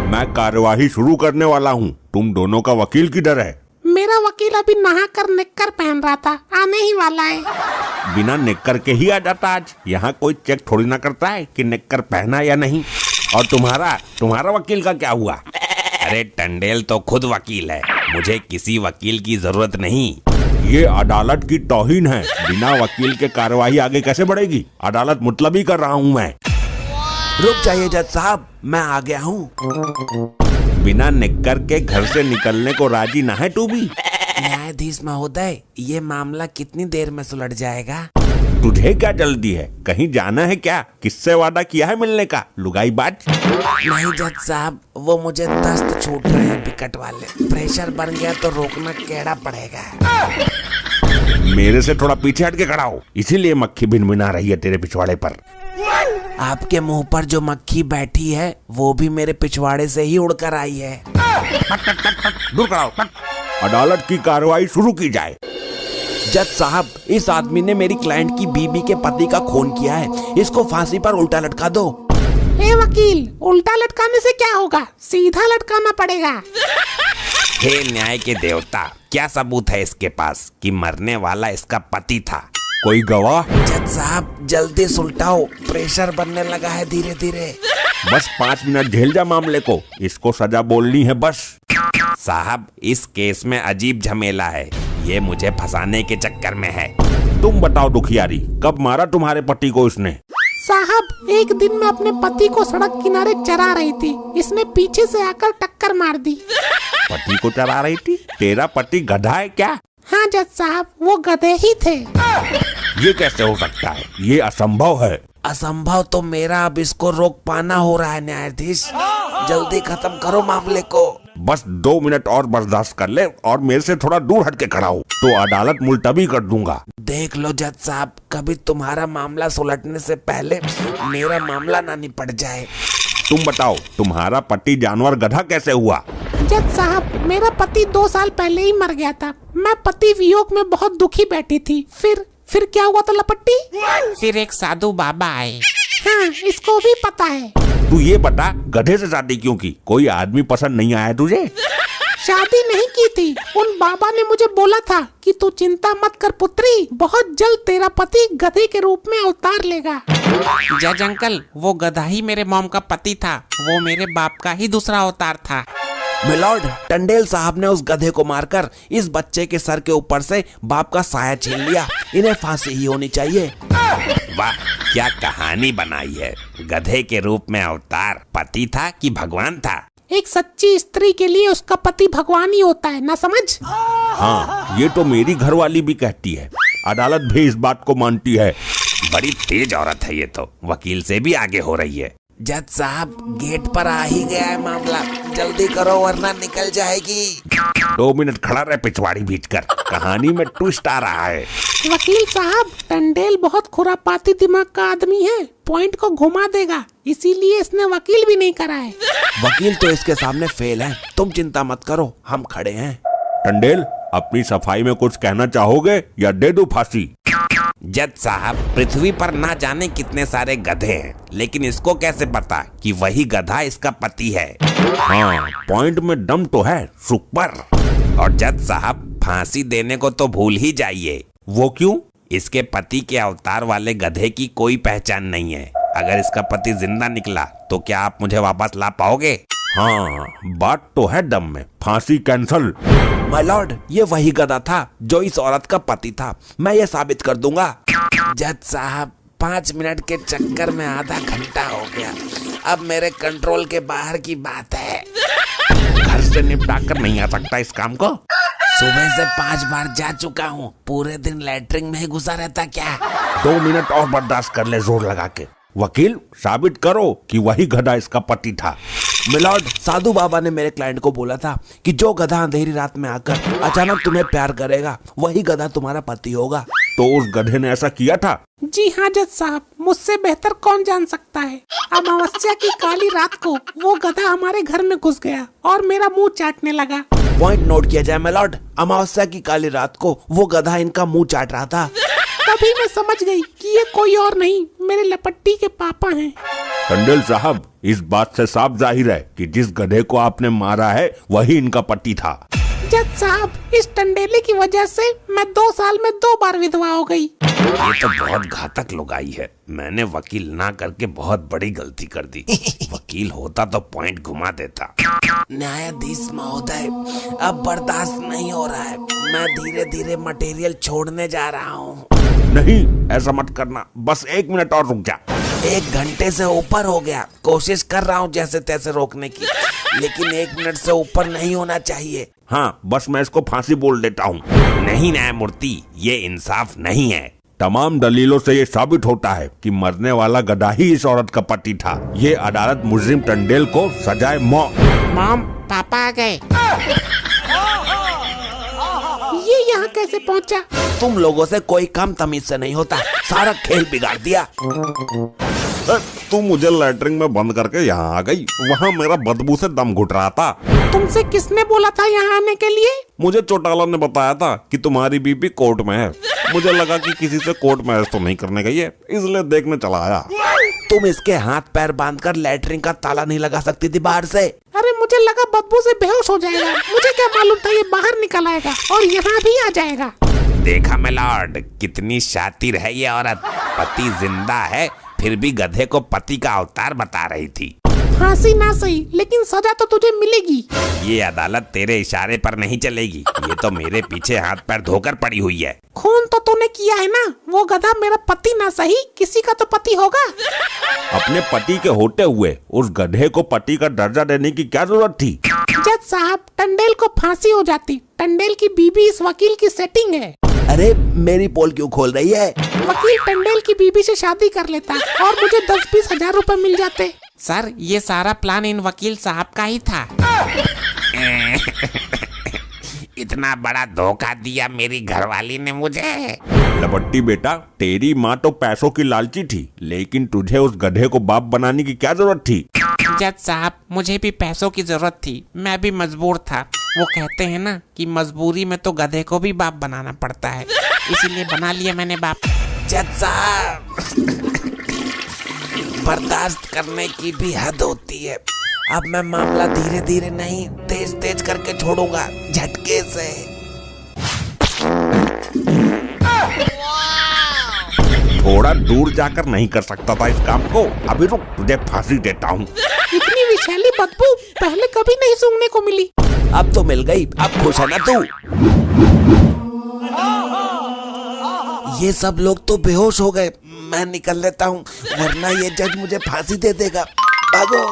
मैं कार्यवाही शुरू करने वाला हूँ। तुम दोनों का वकील किधर है? मेरा वकील अभी नहा कर निक्कर पहन रहा था, आने ही वाला है। बिना निक्कर के ही आ जाता आज। यहाँ कोई चेक थोड़ी ना करता है कि निक्कर पहना या नहीं। और तुम्हारा वकील का क्या हुआ? अरे टंडेल तो खुद वकील है, मुझे किसी वकील की जरूरत नहीं। ये अदालत की तौहीन है। बिना वकील के कार्यवाही आगे कैसे बढ़ेगी? अदालत मुतलबी कर रहा हूँ मैं। रुक जाइए जज साहब, मैं आ गया हूँ। बिना निक्कर के घर से निकलने को राजी ना है तू भी? न्यायाधीश महोदय, ये मामला कितनी देर में सुलझ जाएगा? तुझे क्या जल्दी है? कहीं जाना है क्या? किससे वादा किया है मिलने का, लुगाई बाज? नहीं जज साहब, वो मुझे दस्त छूट रहे हैं विकट वाले। प्रेशर बन गया तो रोकना टेढ़ा पड़ेगा। मेरे से थोड़ा पीछे हट के खड़ा हो, इसीलिए मक्खी भिनभिना रही है तेरे पिछवाड़े पर। आपके मुंह पर जो मक्खी बैठी है वो भी मेरे पिछवाड़े से ही उड़कर आई है। दूर खड़ा हो। अदालत की कार्रवाई शुरू की जाए। जज साहब, इस आदमी ने मेरी क्लाइंट की बीबी के पति का खून किया है। इसको फांसी पर उल्टा लटका दो। ए वकील, उल्टा लटकाने से क्या होगा? सीधा लटकाना पड़ेगा। हे न्याय के देवता, क्या सबूत है इसके पास कि मरने वाला इसका पति था? कोई गवाह? जज साहब जल्दी सुलटाओ, प्रेशर बनने लगा है धीरे धीरे। बस 5 मिनट झेल जा मामले को, इसको सजा बोलनी है बस। साहब, इस केस में अजीब झमेला है, ये मुझे फंसाने के चक्कर में है। तुम बताओ दुखियारी, कब मारा तुम्हारे पति को इसने? साहब, एक दिन मैं अपने पति को सड़क किनारे चरा रही थी, इसने पीछे से आकर टक्कर मार दी। पति को चरा रही थी? तेरा पति गधा है क्या? हाँ जज साहब, वो गधे ही थे। ये कैसे हो सकता है? ये असंभव है। असंभव तो मेरा अब इसको रोक पाना हो रहा है न्यायाधीश। जल्दी खत्म करो मामले को। बस 2 मिनट और बर्दाश्त कर ले और मेरे से थोड़ा दूर हट के खड़ा हो तो अदालत मुलतवी कर दूंगा। देख लो जज साहब, कभी तुम्हारा मामला सुलटने से पहले मेरा मामला ना निपट जाए। तुम बताओ, तुम्हारा पति जानवर गधा कैसे हुआ? जज साहब, मेरा पति 2 साल पहले ही मर गया था। मैं पति वियोग में बहुत दुखी बैठी थी। फिर क्या हुआ था लपट्टी? फिर एक साधु बाबा आए। हाँ, इसको भी पता है। तू ये बता, गधे से शादी क्यों की? कोई आदमी पसंद नहीं आया तुझे? शादी नहीं की थी, उन बाबा ने मुझे बोला था कि तू चिंता मत कर पुत्री, बहुत जल्द तेरा पति गधे के रूप में अवतार लेगा। जज अंकल, वो गधा ही मेरे मॉम का पति था, वो मेरे बाप का ही दूसरा अवतार था। मिलॉर्ड, टंडेल साहब ने उस गधे को मारकर इस बच्चे के सर के ऊपर से बाप का साया छीन लिया। इन्हें फांसी ही होनी चाहिए। वाह, क्या कहानी बनाई है। गधे के रूप में अवतार पति था कि भगवान था? एक सच्ची स्त्री के लिए उसका पति भगवान ही होता है, ना समझ? हाँ, ये तो मेरी घरवाली भी कहती है। अदालत भी इस बात को मानती है। बड़ी तेज औरत है ये तो, वकील से भी आगे हो रही है। जज साहब, गेट पर आ ही गया है मामला, जल्दी करो वरना निकल जाएगी। 2 मिनट खड़ा रहे पिछवाड़ी भींचकर, कहानी में ट्विस्ट आ रहा है। वकील साहब, टंडेल बहुत खुरापाती दिमाग का आदमी है, पॉइंट को घुमा देगा, इसीलिए इसने वकील भी नहीं करा है। वकील तो इसके सामने फेल है, तुम चिंता मत करो, हम खड़े हैं। टंडेल, अपनी सफाई में कुछ कहना चाहोगे या दे दूं फांसी? जज साहब, पृथ्वी पर ना जाने कितने सारे गधे हैं, लेकिन इसको कैसे पता कि वही गधा इसका पति है? हाँ, पॉइंट में दम तो है, सुपर। और जज साहब, फांसी देने को तो भूल ही जाइए। वो क्यों? इसके पति के अवतार वाले गधे की कोई पहचान नहीं है। अगर इसका पति जिंदा निकला तो क्या आप मुझे वापस ला पाओगे? हाँ, बात तो है दम में। फांसी कैंसल। माय लॉर्ड, ये वही गधा था जो इस औरत का पति था, मैं ये साबित कर दूंगा। जज साहब, 5 मिनट के चक्कर में आधा घंटा हो गया, अब मेरे कंट्रोल के बाहर की बात है। घर से निपटा कर नहीं आ सकता इस काम को? सुबह से 5 बार जा चुका हूँ, पूरे दिन लैट्रिन में ही घुसा रहता क्या? 2 मिनट और बर्दाश्त कर ले जोर लगा के। वकील, साबित करो कि वही गधा इसका पति था। मिलॉर्ड, साधु बाबा ने मेरे क्लाइंट को बोला था कि जो गधा अंधेरी रात में आकर अचानक तुम्हें प्यार करेगा, वही गधा तुम्हारा पति होगा। तो उस गधे ने ऐसा किया था? जी हाँ जज साहब, मुझसे बेहतर कौन जान सकता है। अमावस्या की काली रात को वो गधा हमारे घर में घुस गया और मेरा मुंह चाटने लगा। पॉइंट नोट किया जाए मिलॉर्ड, अमावस्या की काली रात को वो गधा इनका मुंह चाट रहा था। तभी मैं समझ गई कि ये कोई और नहीं, मेरे लपट्टी के पापा हैं। टंडेल साहब, इस बात से साफ जाहिर है कि जिस गधे को आपने मारा है वही इनका पति था। जज साहब, इस टंडेले की वजह से मैं 2 साल में 2 बार विधवा हो गई। ये तो बहुत घातक लुगाई है। मैंने वकील ना करके बहुत बड़ी गलती कर दी। वकील होता तो पॉइंट घुमा देता। न्यायाधीश महोदय, अब बर्दाश्त नहीं हो रहा है। मैं धीरे धीरे मटेरियल छोड़ने जा रहा हूँ। नहीं, ऐसा मत करना, बस 1 मिनट और रुक जा। 1 घंटे से ऊपर हो गया। कोशिश कर रहा हूँ जैसे तैसे रोकने की, लेकिन 1 मिनट से ऊपर नहीं होना चाहिए। हाँ, बस मैं इसको फांसी बोल देता हूँ। नहीं न्यायमूर्ति, ये इंसाफ नहीं है। तमाम दलीलों से ये साबित होता है कि मरने वाला गधा ही इस औरत का पति था। ये अदालत मुजरिम टंडेल को सजाए मौत। मॉम, पापा आ गए। ये यहाँ कैसे पहुँचा? तुम लोगों से कोई कम तमीज से नहीं होता। सारा खेल बिगाड़ दिया। तू मुझे लैटरिन में बंद करके यहाँ आ गई। वहाँ मेरा बदबू से दम घुट रहा था। तुमसे किसने बोला था यहाँ आने के लिए? मुझे चौटाला ने बताया था कि तुम्हारी बीबी कोर्ट में है। मुझे लगा कि किसी से कोर्ट मैरिज तो नहीं करने गई है, इसलिए देखने चला आया। तुम इसके हाथ पैर बांधकर लैटरिन का ताला नहीं लगा सकती थी बाहर से? अरे मुझे लगा बदबू से बेहोश हो जाएगा। मुझे क्या मालूम था ये बाहर निकल आएगा और यहाँ भी आ जाएगा। देखा मिलॉर्ड, कितनी शातिर है ये औरत। पति जिंदा है फिर भी गधे को पति का अवतार बता रही थी। फांसी ना सही, लेकिन सजा तो तुझे मिलेगी। ये अदालत तेरे इशारे पर नहीं चलेगी। ये तो मेरे पीछे हाथ पैर धोकर पड़ी हुई है। खून तो तूने किया है ना। वो गधा मेरा पति ना सही, किसी का तो पति होगा। अपने पति के होते हुए उस गधे को पति का दर्जा देने की क्या जरूरत थी? जज साहब, टंडेल को फांसी हो जाती। टंडेल की बीबी इस वकील की सेटिंग है। अरे मेरी पोल क्यों खोल रही है? वकील टंडेल की बीबी से शादी कर लेता और मुझे 10-20 हजार रुपए मिल जाते। सर, ये सारा प्लान इन वकील साहब का ही था। इतना बड़ा धोखा दिया मेरी घरवाली ने मुझे। लपट्टी बेटा, तेरी माँ तो पैसों की लालची थी, लेकिन तुझे उस गधे को बाप बनाने की क्या जरूरत थी? जज साहब, मुझे भी पैसों की जरूरत थी। मैं भी मजबूर था। वो कहते हैं ना कि मजबूरी में तो गधे को भी बाप बनाना पड़ता है, इसीलिए बना लिया मैंने बाप। जज साहब, बर्दाश्त करने की भी हद होती है। अब मैं मामला धीरे धीरे नहीं, तेज तेज करके छोड़ूंगा, झटके से। थोड़ा दूर जाकर नहीं कर सकता था इस काम को? अभी रुक, तुझे फांसी देता हूँ। इतनी विषैली बदबू पहले कभी नहीं सूंघने को मिली। अब तो मिल गई। अब खुश है ना तू? ये सब लोग तो बेहोश हो गए। मैं निकल लेता हूँ, वरना ये जज मुझे फांसी दे देगा। भागो।